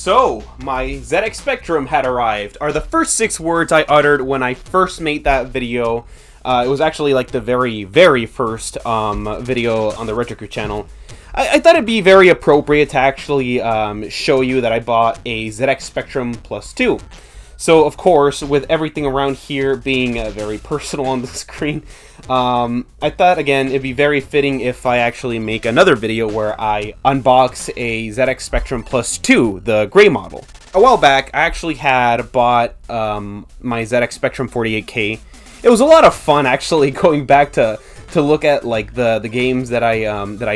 So, my ZX Spectrum had arrived, are the first 6 words I uttered when I first made that video. It was actually like the very first video on the Retriku channel. I thought it'd be very appropriate to actually show you that I bought a ZX Spectrum Plus 2. So, of course, with everything around here being very personal on the screen, I thought, again, it'd be very fitting if I actually make another video where I unbox a ZX Spectrum Plus 2, the gray model. A while back, I actually had bought my ZX Spectrum 48K. It was a lot of fun, actually, going back to look at like the games that I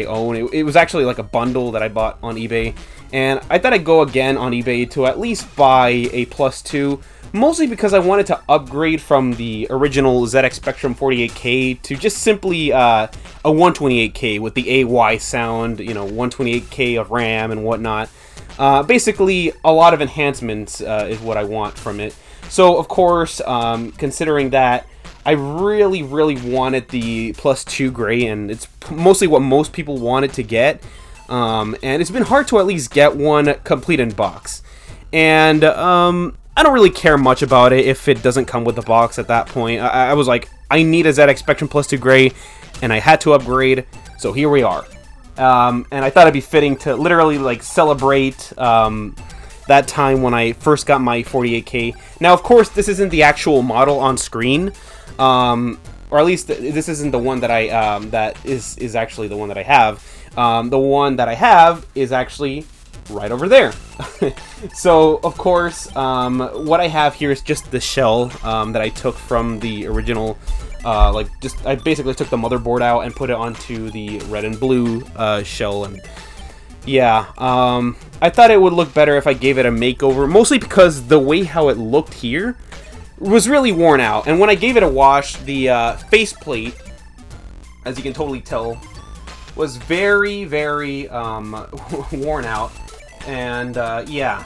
own. It was actually like a bundle that I bought on eBay. And I thought I'd go again on eBay to at least buy a Plus 2, mostly because I wanted to upgrade from the original ZX Spectrum 48K to just simply a 128K with the AY sound, you know, 128K of RAM and whatnot. Basically, a lot of enhancements is what I want from it. So, of course, considering that, I really wanted the Plus 2 gray, and it's mostly what most people wanted to get. And it's been hard to at least get one complete in box. And I don't really care much about it if it doesn't come with the box at that point. I was like, I need a ZX Spectrum Plus 2 gray, and I had to upgrade, so here we are. And I thought it'd be fitting to literally like celebrate that time when I first got my 48K. Now, of course, this isn't the actual model on screen, or at least this isn't the one that I that is actually the one that I have. The one that I have is actually right over there. So, of course, what I have here is just the shell that I took from the original. I basically took the motherboard out and put it onto the red and blue shell, and yeah, I thought it would look better if I gave it a makeover, mostly because the way how it looked here was really worn out. And when I gave it a wash, the faceplate, as you can totally tell, was very worn out. And yeah,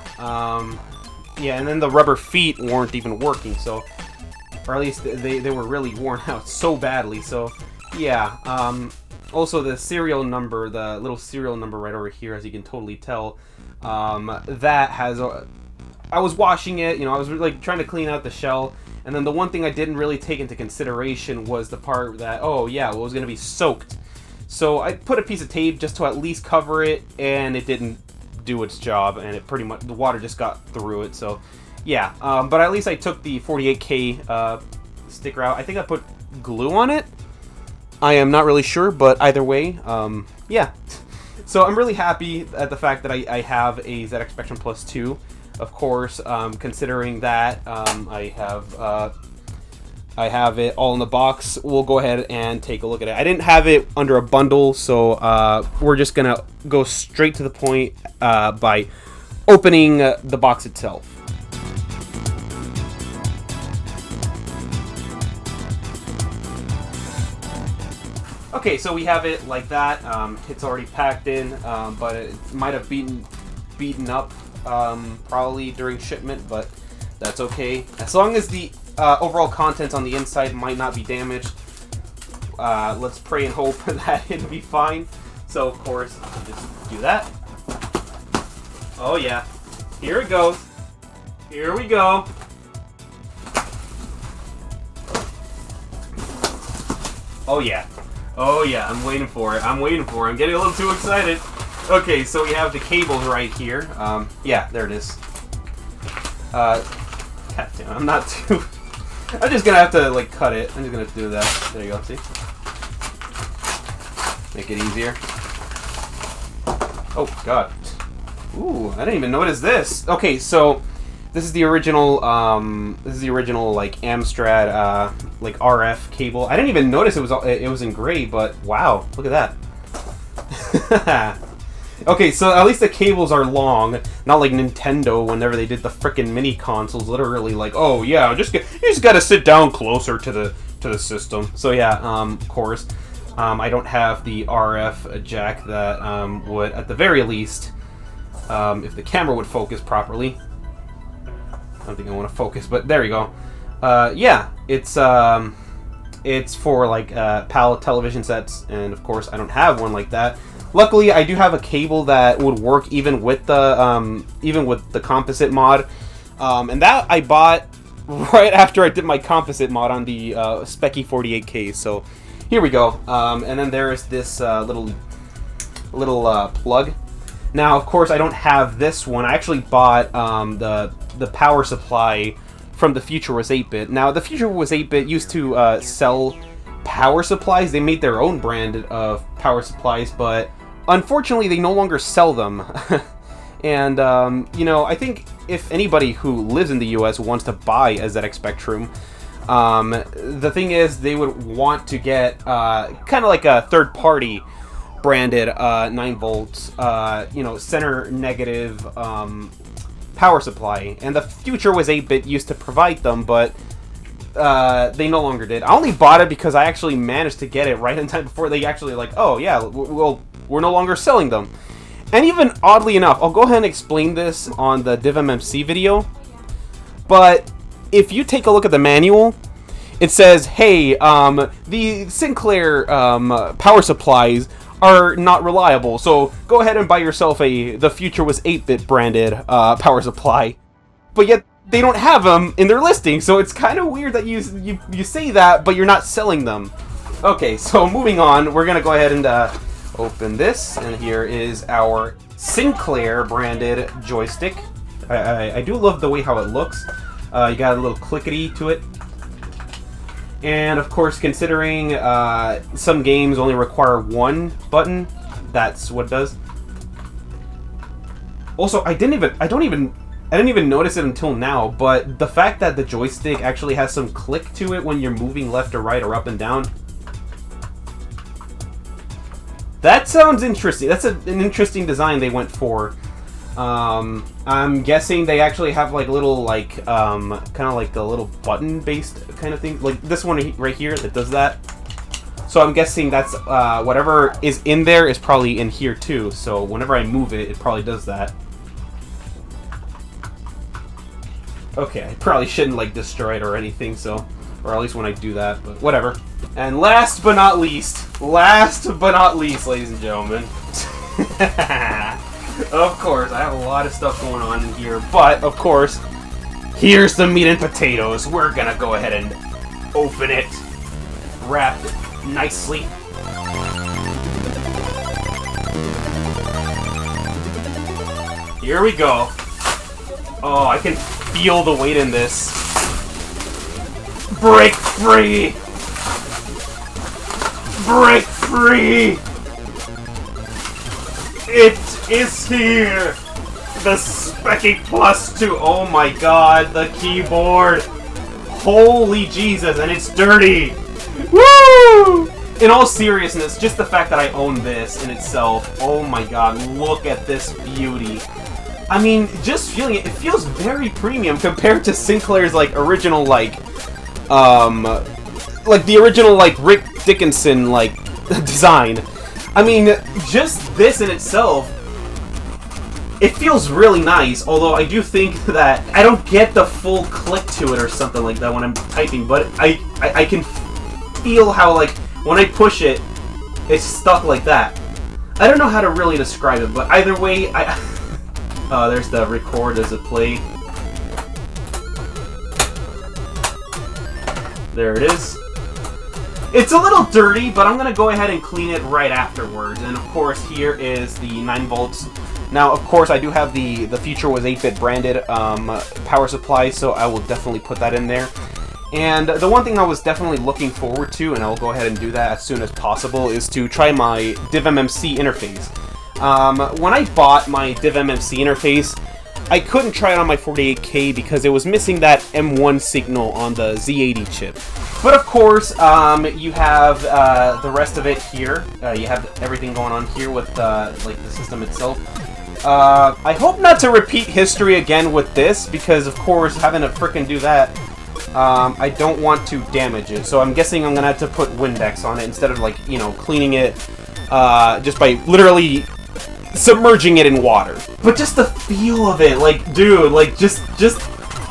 and then the rubber feet weren't even working, so, or at least they were really worn out so badly. So yeah, also the serial number, the little serial number right over here, as you can totally tell, that has I was washing it, you know, I was like trying to clean out the shell, and then the one thing I didn't really take into consideration was the part that, oh yeah, well, it was going to be soaked. So I put a piece of tape just to at least cover it, and it didn't do its job, and it pretty much, the water just got through it. So yeah, but at least I took the 48K sticker out. I think I put glue on it. I am not really sure, but either way, yeah. So I'm really happy at the fact that I have a ZX Spectrum Plus 2. Of course, considering that I have it all in the box, we'll go ahead and take a look at it. I didn't have it under a bundle, so we're just gonna go straight to the point by opening the box itself. Okay, so we have it like that. It's already packed in, but it might have beaten up probably during shipment, but that's okay. As long as the overall contents on the inside might not be damaged, let's pray and hope that it'll be fine. So, of course, just do that. Oh yeah, here it goes. Here we go. Oh yeah. Oh yeah, I'm waiting for it. I'm getting a little too excited. Okay, so we have the cables right here. Yeah, there it is. God damn, I'm not too... I'm just gonna have to, like, cut it. I'm just gonna do that. There you go, see? Make it easier. Oh, God. Ooh, I didn't even notice this. Okay, so... This is the original, like, Amstrad, like, RF cable. I didn't even notice it was in gray, but wow, look at that. Okay, so at least the cables are long, not like Nintendo whenever they did the frickin' mini consoles, literally like, oh yeah, you just gotta sit down closer to the system. So yeah, of course, I don't have the RF jack that would, at the very least, if the camera would focus properly. I don't think I want to focus, but there you go. Yeah, it's for like PAL television sets, and of course I don't have one like that. Luckily, I do have a cable that would work even with the composite mod, and that I bought right after I did my composite mod on the Specky 48K. So here we go. And then there is this little plug. Now, of course, I don't have this one. I actually bought the power supply from the Future Was 8-Bit. Now, the Future Was 8-Bit used to sell power supplies. They made their own brand of power supplies, but unfortunately, they no longer sell them. And, you know, I think if anybody who lives in the US wants to buy a ZX Spectrum, the thing is they would want to get kind of like a third-party branded 9 volts, you know, center negative power supply. And the Future Was 8-Bit used to provide them, but they no longer did. I only bought it because I actually managed to get it right in time before they actually like, oh yeah, well, we're no longer selling them. And even oddly enough, I'll go ahead and explain this on the DivMMC video, but if you take a look at the manual, it says, hey, the Sinclair power supplies are not reliable, so go ahead and buy yourself the Future Was 8-Bit branded power supply. But yet, they don't have them in their listing, so it's kind of weird that you say that, but you're not selling them. Okay, so moving on, we're going to go ahead and open this, and here is our Sinclair branded joystick. I do love the way how it looks. You got a little clickety to it. And of course, considering some games only require one button, that's what it does. Also, I didn't even notice it until now, but the fact that the joystick actually has some click to it when you're moving left or right or up and down, that sounds interesting. That's an interesting design they went for. I'm guessing they actually have like little like kind of like a little button based kind of thing, like this one right here that does that. So I'm guessing that's whatever is in there is probably in here too. So whenever I move it, it probably does that. Okay, I probably shouldn't like destroy it or anything, so, or at least when I do that, but whatever. And last but not least, ladies and gentlemen, of course, I have a lot of stuff going on in here, but of course, here's the meat and potatoes. We're gonna go ahead and open it, wrap it nicely. Here we go. Oh, I can feel the weight in this. Break free! Break free! It is here! The Specky Plus 2. Oh my god, the keyboard! Holy Jesus, and it's dirty! Woo! In all seriousness, just the fact that I own this in itself, oh my god, look at this beauty. I mean, just feeling it, it feels very premium compared to Sinclair's, like, original, like the original, like, Rick Dickinson, like, design. I mean, just this in itself, it feels really nice, although I do think that I don't get the full click to it or something like that when I'm typing, but I can feel how, like, when I push it, it's stuck like that. I don't know how to really describe it, but either way, there's the record as a play. There it is. It's a little dirty, but I'm going to go ahead and clean it right afterwards. And of course, here is the 9 volts. Now, of course, I do have the Future Was 8-Bit branded power supply, so I will definitely put that in there. And the one thing I was definitely looking forward to, and I'll go ahead and do that as soon as possible, is to try my DivMMC interface. When I bought my DivMMC interface, I couldn't try it on my 48K because it was missing that M1 signal on the Z80 chip. But of course, you have the rest of it here. You have everything going on here with like the system itself. I hope not to repeat history again with this because, of course, having to frickin' do that, I don't want to damage it. So I'm guessing I'm gonna have to put Windex on it instead of, like, you know, cleaning it just by literally submerging it in water. But just the feel of it, like, dude, like, just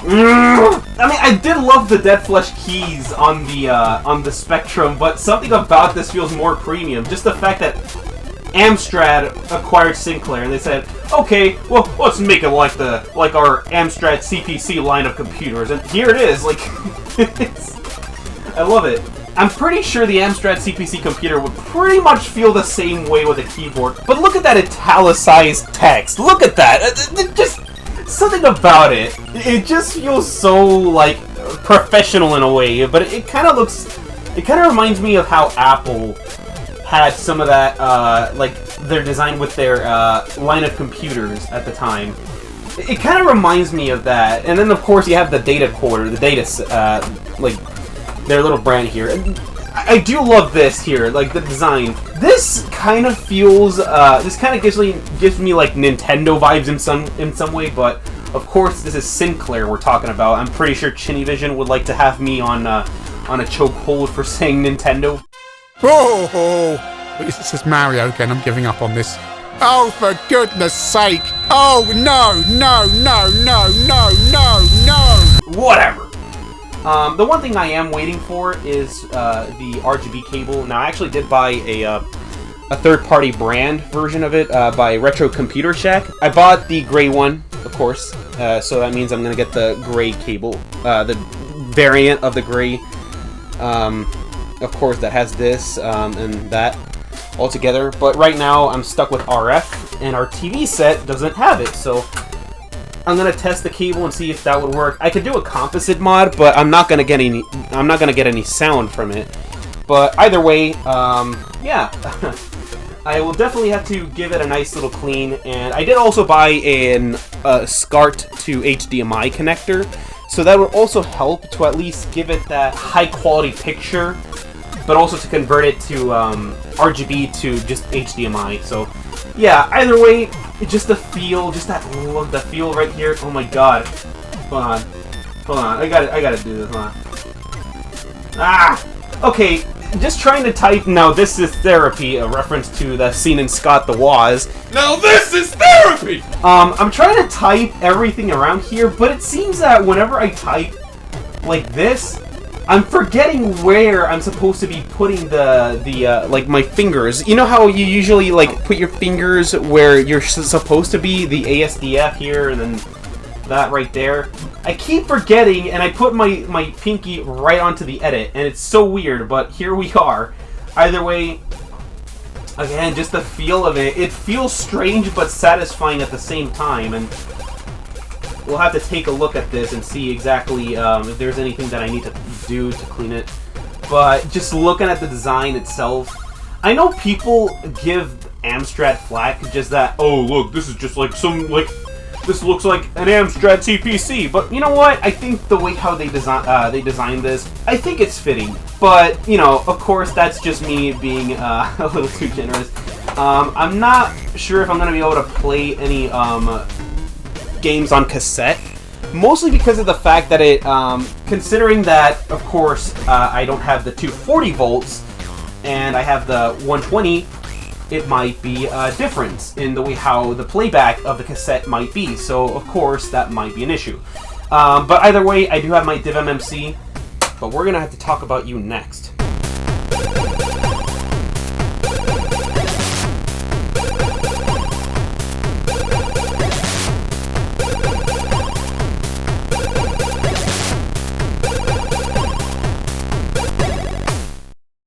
I mean, I did love the Dead Flesh keys on the Spectrum, but something about this feels more premium. Just the fact that Amstrad acquired Sinclair, and they said, okay, well, let's make it like our Amstrad CPC line of computers, and here it is. Like, I love it. I'm pretty sure the Amstrad CPC computer would pretty much feel the same way with a keyboard. But look at that italicized text. Look at that. Just something about it. It just feels so, like, professional in a way. But it kind of looks... It kind of reminds me of how Apple had some of that, like, their design with their line of computers at the time. It kind of reminds me of that. And then, of course, you have the data quarter, the data, like... their little brand here. And I do love this here, like the design. This kind of feels, this kind of gives me like Nintendo vibes in some way, but of course this is Sinclair we're talking about. I'm pretty sure Chinivision would like to have me on a chokehold for saying Nintendo. Oh, this is Mario again. I'm giving up on this. Oh, for goodness sake! Oh no, no, no, no, no, no, no! Whatever. The one thing I am waiting for is the RGB cable. Now, I actually did buy a third-party brand version of it by Retro Computer Shack. I bought the gray one, of course, so that means I'm going to get the gray cable, the variant of the gray, of course, that has this and that all together. But right now, I'm stuck with RF, and our TV set doesn't have it, so... I'm gonna test the cable and see if that would work. I could do a composite mod, but I'm not gonna get any sound from it. But either way, yeah, I will definitely have to give it a nice little clean. And I did also buy a SCART to HDMI connector, so that would also help to at least give it that high quality picture, but also to convert it to RGB to just HDMI. So yeah, either way. Just the feel, just that look, the feel right here. Oh my god. Hold on. I gotta do this, hold on. Ah! Okay, just trying to type, now this is therapy, a reference to the scene in Scott the Woz. Now this is therapy! I'm trying to type everything around here, but it seems that whenever I type like this, I'm forgetting where I'm supposed to be putting the like my fingers. You know how you usually like put your fingers where you're supposed to be, the ASDF here and then that right there. I keep forgetting and I put my pinky right onto the edit and it's so weird, but here we are. Either way, again, just the feel of it. It feels strange but satisfying at the same time, and we'll have to take a look at this and see exactly if there's anything that I need to do to clean it. But just looking at the design itself, I know people give Amstrad flack, just that, oh look, this is just like this looks like an Amstrad CPC. But you know what? I think the way how they designed this, I think it's fitting. But you know, of course, that's just me being a little too generous. I'm not sure if I'm gonna be able to play any games on cassette, mostly because of the fact that it, considering that, of course, I don't have the 240 volts and I have the 120, it might be a difference in the way how the playback of the cassette might be. So, of course, that might be an issue. But either way, I do have my DivMMC, but we're gonna have to talk about you next.